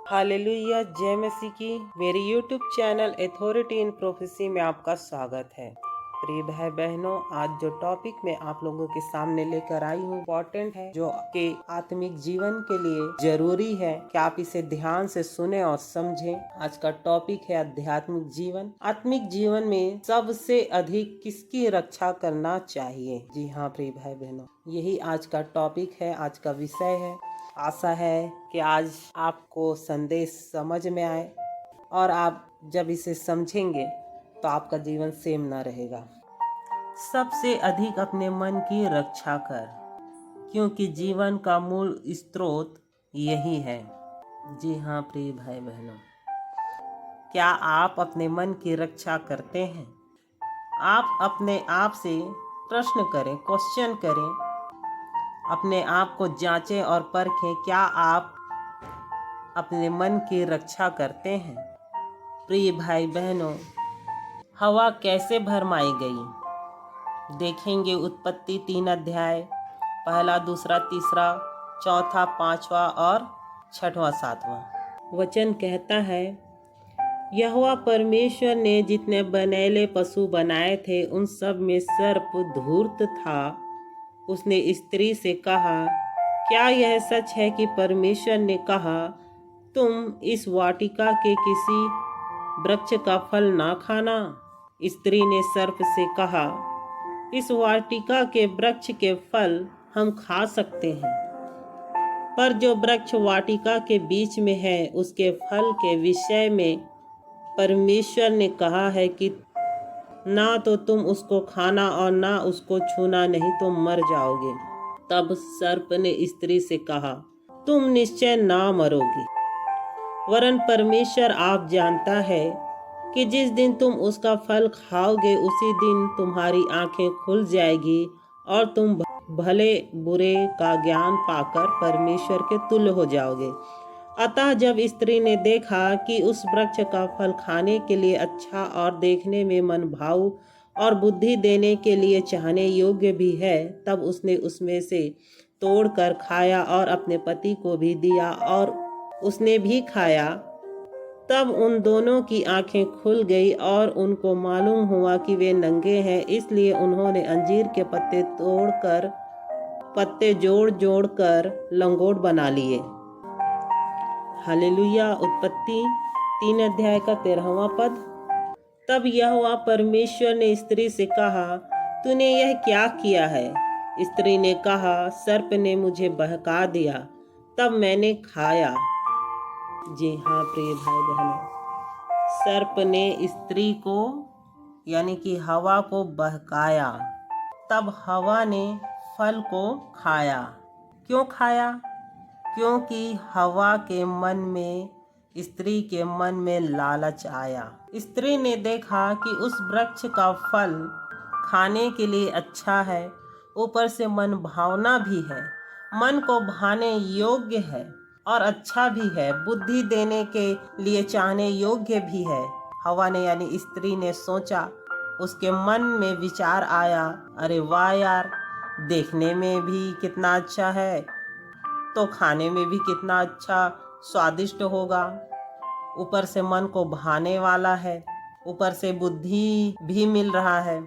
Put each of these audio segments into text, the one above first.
Hallelujah, जय मसीह की। मेरे YouTube channel authority in prophecy में आपका स्वागत है। प्रिय भाई बहनों, आज जो टॉपिक मैं आप लोगों के सामने लेकर आई हूँ इम्पोर्टेंट है, जो आपके आत्मिक जीवन के लिए जरूरी है कि आप इसे ध्यान से सुने और समझें। आज का टॉपिक है आध्यात्मिक जीवन। आत्मिक जीवन में सबसे अधिक किसकी रक्षा करना चाहिए? जी हाँ प्रिय भाई बहनों, यही आज का टॉपिक है, आज का विषय है। आशा है कि आज आपको संदेश समझ में आए और आप जब इसे समझेंगे तो आपका जीवन सेम ना रहेगा। सबसे अधिक अपने मन की रक्षा कर, क्योंकि जीवन का मूल स्रोत यही है। जी हाँ प्रिय भाई बहनों, क्या आप अपने मन की रक्षा करते हैं? आप अपने आप से प्रश्न करें, क्वेश्चन करें, अपने आप को जांचें और परखें, क्या आप अपने मन की रक्षा करते हैं? प्रिय भाई बहनों, हवा कैसे भरमाई गई? देखेंगे उत्पत्ति 3 अध्याय, 1, 2, 3, 4, 5 और 6वां 7वां वचन कहता है, यहोवा परमेश्वर ने जितने बनैले पशु बनाए थे उन सब में सर्प धूर्त था। उसने स्त्री से कहा, क्या यह सच है कि परमेश्वर ने कहा, तुम इस वाटिका के किसी वृक्ष का फल ना खाना? स्त्री ने सर्प से कहा, इस वाटिका के वृक्ष के फल हम खा सकते हैं, पर जो वृक्ष वाटिका के बीच में है उसके फल के विषय में परमेश्वर ने कहा है कि ना तो तुम उसको खाना और ना उसको छूना, नहीं तो मर जाओगे। तब सर्प ने स्त्री से कहा, तुम निश्चय ना मरोगी, वरन परमेश्वर आप जानता है कि जिस दिन तुम उसका फल खाओगे उसी दिन तुम्हारी आंखें खुल जाएगी और तुम भले बुरे का ज्ञान पाकर परमेश्वर के तुल्य हो जाओगे। अतः जब स्त्री ने देखा कि उस वृक्ष का फल खाने के लिए अच्छा और देखने में मन भाऊ और बुद्धि देने के लिए चाहने योग्य भी है, तब उसने उसमें से तोड़कर खाया और अपने पति को भी दिया और उसने भी खाया। तब उन दोनों की आंखें खुल गई और उनको मालूम हुआ कि वे नंगे हैं, इसलिए उन्होंने अंजीर के पत्ते जोड़ जोड़ कर लंगोट बना लिए। हालेलुया। उत्पत्ति 3 अध्याय का 13वां पद। तब यहोवा परमेश्वर ने स्त्री से कहा, तूने यह क्या किया है? स्त्री ने कहा, सर्प ने मुझे बहका दिया, तब मैंने खाया। जी हाँ प्रिय भाई बहनों, सर्प ने स्त्री को यानी कि हवा को बहकाया, तब हवा ने फल को खाया। क्यों खाया? क्योंकि हवा के मन में, स्त्री के मन में लालच आया। स्त्री ने देखा कि उस वृक्ष का फल खाने के लिए अच्छा है, ऊपर से मन भावना भी है, मन को भाने योग्य है और अच्छा भी है, बुद्धि देने के लिए चाहने योग्य भी है। हवा ने यानी स्त्री ने सोचा, उसके मन में विचार आया, अरे वाह यार, देखने में भी कितना अच्छा है, तो खाने में भी कितना अच्छा स्वादिष्ट होगा, ऊपर से मन को भाने वाला है, ऊपर से बुद्धि भी मिल रहा है।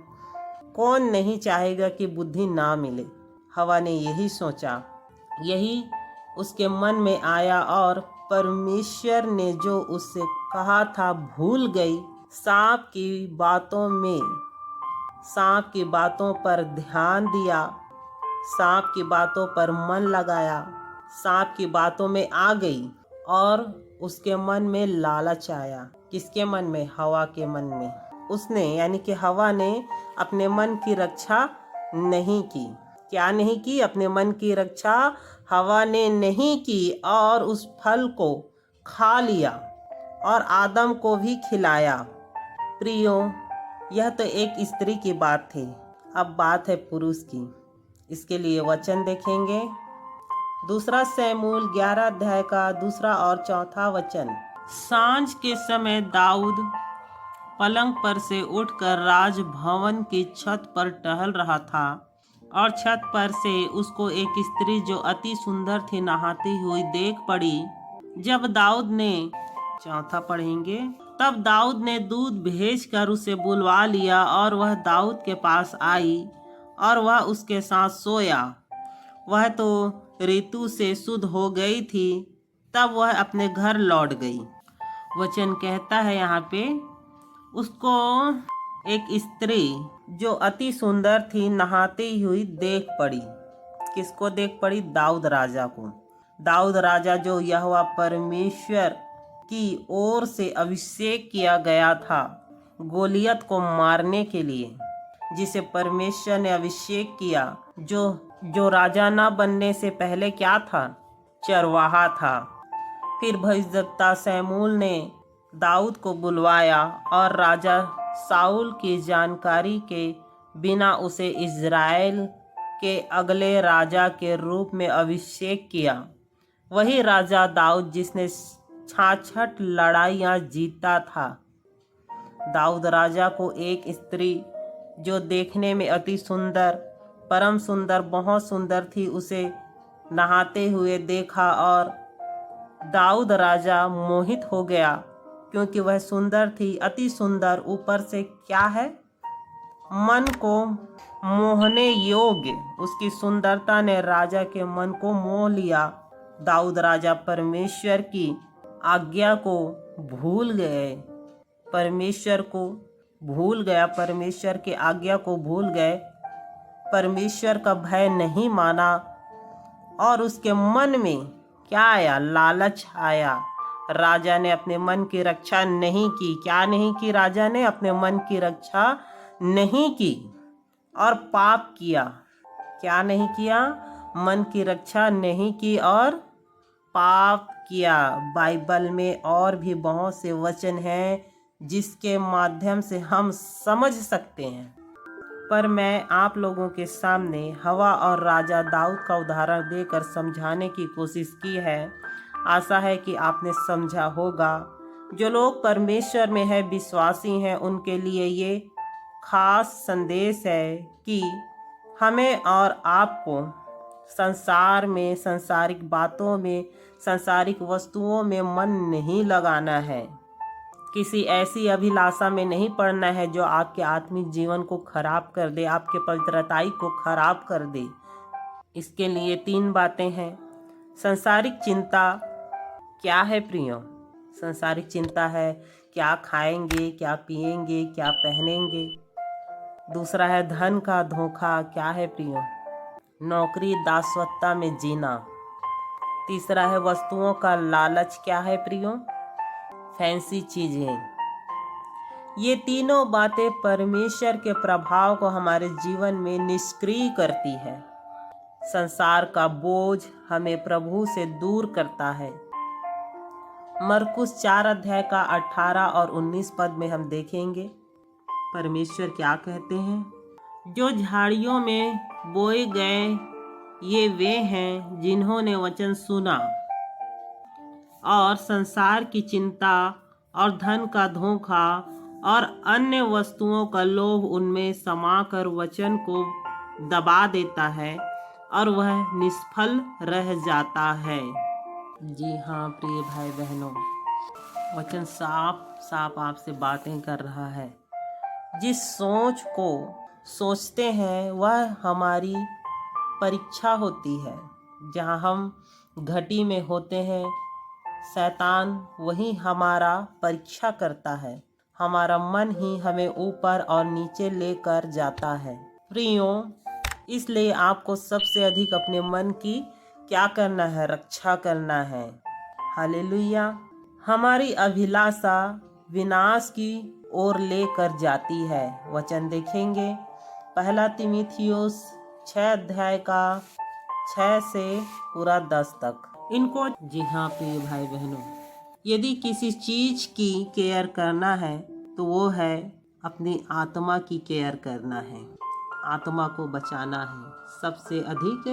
कौन नहीं चाहेगा कि बुद्धि ना मिले? हवा ने यही सोचा, यही उसके मन में आया और परमेश्वर ने जो उससे कहा था भूल गई। सांप की बातों पर ध्यान दिया, सांप की बातों पर मन लगाया, सांप की बातों में आ गई और उसके मन में लालच आया। किसके मन में? हवा के मन में। उसने यानी कि हवा ने अपने मन की रक्षा नहीं की। क्या नहीं की? अपने मन की रक्षा हवा ने नहीं की और उस फल को खा लिया और आदम को भी खिलाया। प्रियो, यह तो एक स्त्री की बात थी, अब बात है पुरुष की। इसके लिए वचन देखेंगे, 2 शमूएल 11 अध्याय का 2 और 4 वचन। सांझ के समय दाऊद पलंग पर से उठकर राजभवन की छत पर टहल रहा था और छत पर से उसको एक स्त्री जो अति सुंदर थी नहाती हुई देख पड़ी। जब दाऊद ने, चौथा पढ़ेंगे, तब दाऊद ने दूध भेजकर उसे बुलवा लिया और वह दाऊद के पास आई और वह उसके साथ सोया। वह तो ऋतु से शुद्ध हो गई थी। तब वह अपने घर लौट गई। वचन कहता है यहाँ पे, उसको एक स्त्री जो अति सुंदर थी नहाती हुई देख पड़ी। किसको देख पड़ी? दाऊद राजा को। दाऊद राजा जो यहोवा परमेश्वर की ओर से अभिषेक किया गया था गोलियत को मारने के लिए, जिसे परमेश्वर ने अभिषेक किया, जो राजा ना बनने से पहले क्या था? चरवाहा था। फिर भविष्यद्वक्ता शमूएल ने दाऊद को बुलवाया और राजा शाऊल की जानकारी के बिना उसे इज़राइल के अगले राजा के रूप में अभिषेक किया। वही राजा दाऊद जिसने 66 लड़ाइयाँ जीता था। दाऊद राजा को एक स्त्री जो देखने में अति सुंदर, परम सुंदर, बहुत सुंदर थी, उसे नहाते हुए देखा और दाऊद राजा मोहित हो गया क्योंकि वह सुंदर थी, अति सुंदर। ऊपर से क्या है? मन को मोहने योग्य। उसकी सुंदरता ने राजा के मन को मोह लिया। दाऊद राजा परमेश्वर की आज्ञा को भूल गए, परमेश्वर को भूल गया, परमेश्वर की आज्ञा को भूल गए, परमेश्वर का भय नहीं माना और उसके मन में क्या आया? लालच आया। राजा ने अपने मन की रक्षा नहीं की। क्या नहीं की? राजा ने अपने मन की रक्षा नहीं की और पाप किया। क्या नहीं किया? मन की रक्षा नहीं की और पाप किया। बाइबल में और भी बहुत से वचन हैं जिसके माध्यम से हम समझ सकते हैं, पर मैं आप लोगों के सामने हवा और राजा दाऊद का उदाहरण देकर समझाने की कोशिश की है। आशा है कि आपने समझा होगा। जो लोग परमेश्वर में है, विश्वासी हैं, उनके लिए ये खास संदेश है कि हमें और आपको संसार में, सांसारिक बातों में, सांसारिक वस्तुओं में मन नहीं लगाना है। किसी ऐसी अभिलाषा में नहीं पड़ना है जो आपके आत्मिक जीवन को खराब कर दे, आपके पवित्रताई को खराब कर दे। इसके लिए 3 बातें हैं। सांसारिक चिंता क्या है प्रियो? सांसारिक चिंता है क्या खाएंगे, क्या पिएंगे, क्या पहनेंगे। दूसरा है धन का धोखा। क्या है प्रियो? नौकरी दासवत्ता में जीना। तीसरा है वस्तुओं का लालच। क्या है प्रियो? फैंसी चीजें। ये तीनों बातें परमेश्वर के प्रभाव को हमारे जीवन में निष्क्रिय करती है। संसार का बोझ हमें प्रभु से दूर करता है। मरकुस 4 अध्याय का 18 और 19 पद में हम देखेंगे परमेश्वर क्या कहते हैं। जो झाड़ियों में बोए गए ये वे हैं जिन्होंने वचन सुना और संसार की चिंता और धन का धोखा और अन्य वस्तुओं का लोभ उनमें समाकर वचन को दबा देता है और वह निष्फल रह जाता है। जी हाँ प्रिय भाई बहनों, वचन साफ साफ आपसे बातें कर रहा है। जिस सोच को सोचते हैं वह हमारी परीक्षा होती है। जहाँ हम घटी में होते हैं, शैतान वही हमारा परीक्षा करता है। हमारा मन ही हमें ऊपर और नीचे लेकर जाता है। प्रियो, इसलिए आपको सबसे अधिक अपने मन की क्या करना है? रक्षा करना है। हालेलुया। हमारी अभिलाषा विनाश की ओर लेकर जाती है। वचन देखेंगे 1 तीमुथियुस 6 अध्याय का 6 से पूरा 10 तक। इनको जी हाँ प्रिय भाई बहनों, यदि किसी चीज की केयर करना है तो वो है अपनी आत्मा की केयर करना है, आत्मा को बचाना है। सबसे अधिक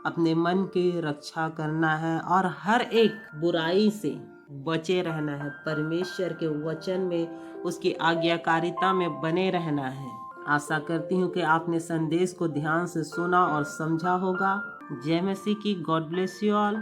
अपने मन की रक्षा करना है और हर एक बुराई से बचे रहना है। परमेश्वर के वचन में, उसकी आज्ञाकारिता में बने रहना है। आशा करती हूँ कि आपने संदेश को ध्यान से सुना और समझा होगा। जय मसीह की। God bless you all.